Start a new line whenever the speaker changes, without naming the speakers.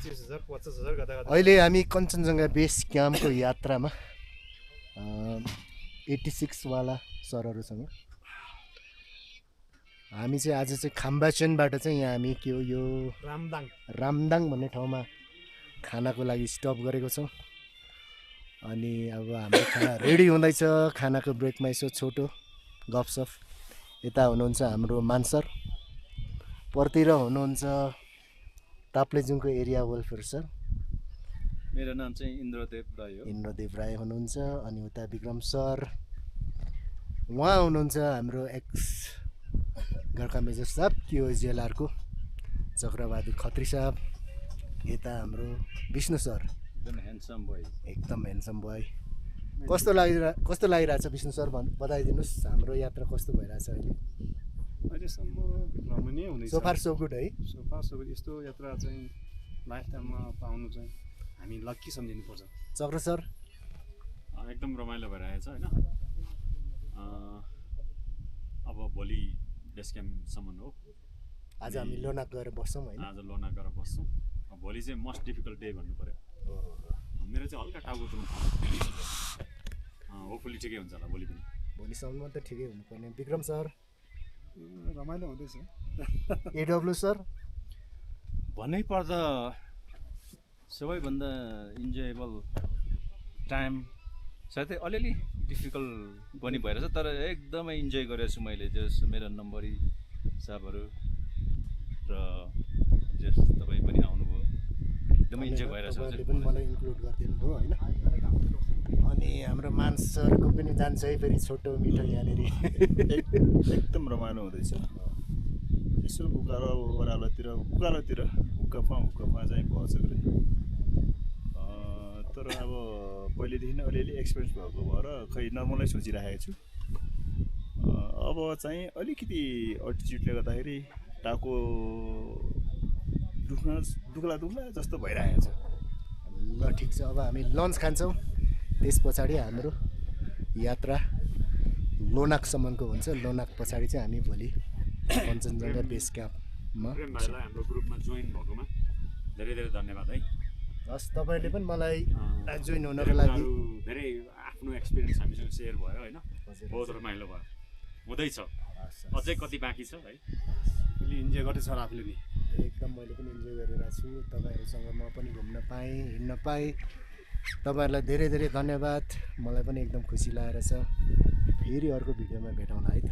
25,000 50,000 गर्दा गर्दा
अहिले हामी कञ्चनजङ्घा बेस क्याम्पको यात्रामा 86 वाला सरहरूसँग हामी चाहिँ आज चाहिँ खाम्बाचेनबाट चाहिँ यहाँ हामी के हो यो रामदाङ भन्ने ठाउँमा खानाको लागि स्टप गरेको छौँ। अनि अब हाम्रो खाना रेडी हुँदैछ। खानाको ब्रेकमा यसो छोटो गफसफ। यता हुनुहुन्छ हाम्रो मानसर, परतिर हुनुहुन्छ ताप्लेजुङको एरिया वेलफेयर सर,
मेरो नाम चाहिँ इन्द्रदेव राई हो।
इन्द्रदेव राई हुनुहुन्छ। अनि उता विक्रम सर, उहाँ हुनुहुन्छ हाम्रो एक्स गोर्खा मेजर साहब QSLR-को चक्रबहादुर खत्री साहब। यता हाम्रो विष्णु सर,
एकदम ह्यान्डसम बोय।
एकदम ह्यान्डसम बोय। कस्तो लागिरहेछ विष्णु सर बताइदिनुहोस्, हाम्रो यात्रा कस्तो भइरहेछ अहिले?
अहिलेसम्म रमणीय हुँदैछ।
सोफार सो गुड है।
So far so good. यस्तो यात्रा चाहिँ लाइफ टाइममा पाउनु चाहिँ हामी लक्की सम्झिनुपर्छ।
चक्र सर
एकदम रमाइलो भइरहेछ होइन। अब भोलि बेस क्याम्पसम्म हो।
आज हामी लोनाक गएर बस्छौँ होइन।
आज लोनाक गएर बस्छौँ। भोलि चाहिँ मोस्ट डिफिकल्ट डे भन्नु पऱ्यो। मेरो चाहिँ हल्का टाउको दुख्नु होपफुली ठिकै हुन्छ होला भोलि पनि।
भोलिसम्म त ठिकै हुनुपर्ने। विक्रम सर
रमाइलो हुँदैछ।
AW सर
भन्नै पर्दा सबैभन्दा इन्जोयबल टाइम साथै अलिअलि डिफिकल्ट पनि भइरहेछ, तर एकदमै इन्जोय गरेको छु मैले। जस मेरो नम्बरी साहबहरू र जस तपाईँ पनि आउनुभयो, एकदमै इन्जोय भइरहेछ।
तपाईँले पनि मलाई इन्क्लुड गरिदिनु भयो होइन। अनि हाम्रो मान सरको पनि जान्छ है फेरि छोटो मिठो यहाँनिर।
एकदम रमाइलो हुँदैछ। यसो उकालोतिर हुक्काफा चाहिँ बसेको रे। तर अब पहिलेदेखि नै अलिअलि एक्सपिरियन्स भएको भएर खै नर्मलै सोचिराखेको छु। अब चाहिँ अलिकति अल्टिच्युडले गर्दाखेरि टाउको दुख्ला जस्तो भइरहेको छ।
ल ठिक छ, अब हामी लन्च खान्छौँ। त्यस पछाडि हाम्रो यात्रा लोनाकसम्मको हुन्छ। लोनाक पछाडि चाहिँ हामी भोलि कञ्चनजङ्घा बेस क्याम्पमा।
प्रेम भाइलाई हाम्रो ग्रुपमा जोइन भएकोमा धेरै धेरै धन्यवाद है।
हस्, तपाईँले पनि मलाई जोइन हुनको लागि
धेरै आफ्नो एक्सपिरियन्स हामीसँग सेयर भयो होइन। बहुत रमाइलो भयो, हुँदैछ, अझै कति बाँकी छ है।
फेरि इन्जोय गर्दैछ होला आफूले नि।
एकदम मैले पनि इन्जोय गरिरहेको छु। तपाईँहरूसँग म पनि घुम्न पाएँ, हिँड्न पाएँ। तपाईँहरूलाई धेरै धेरै धन्यवाद। मलाई पनि एकदम खुसी लागेको छ। फेरि अर्को भिडियोमा भेटौँला है त।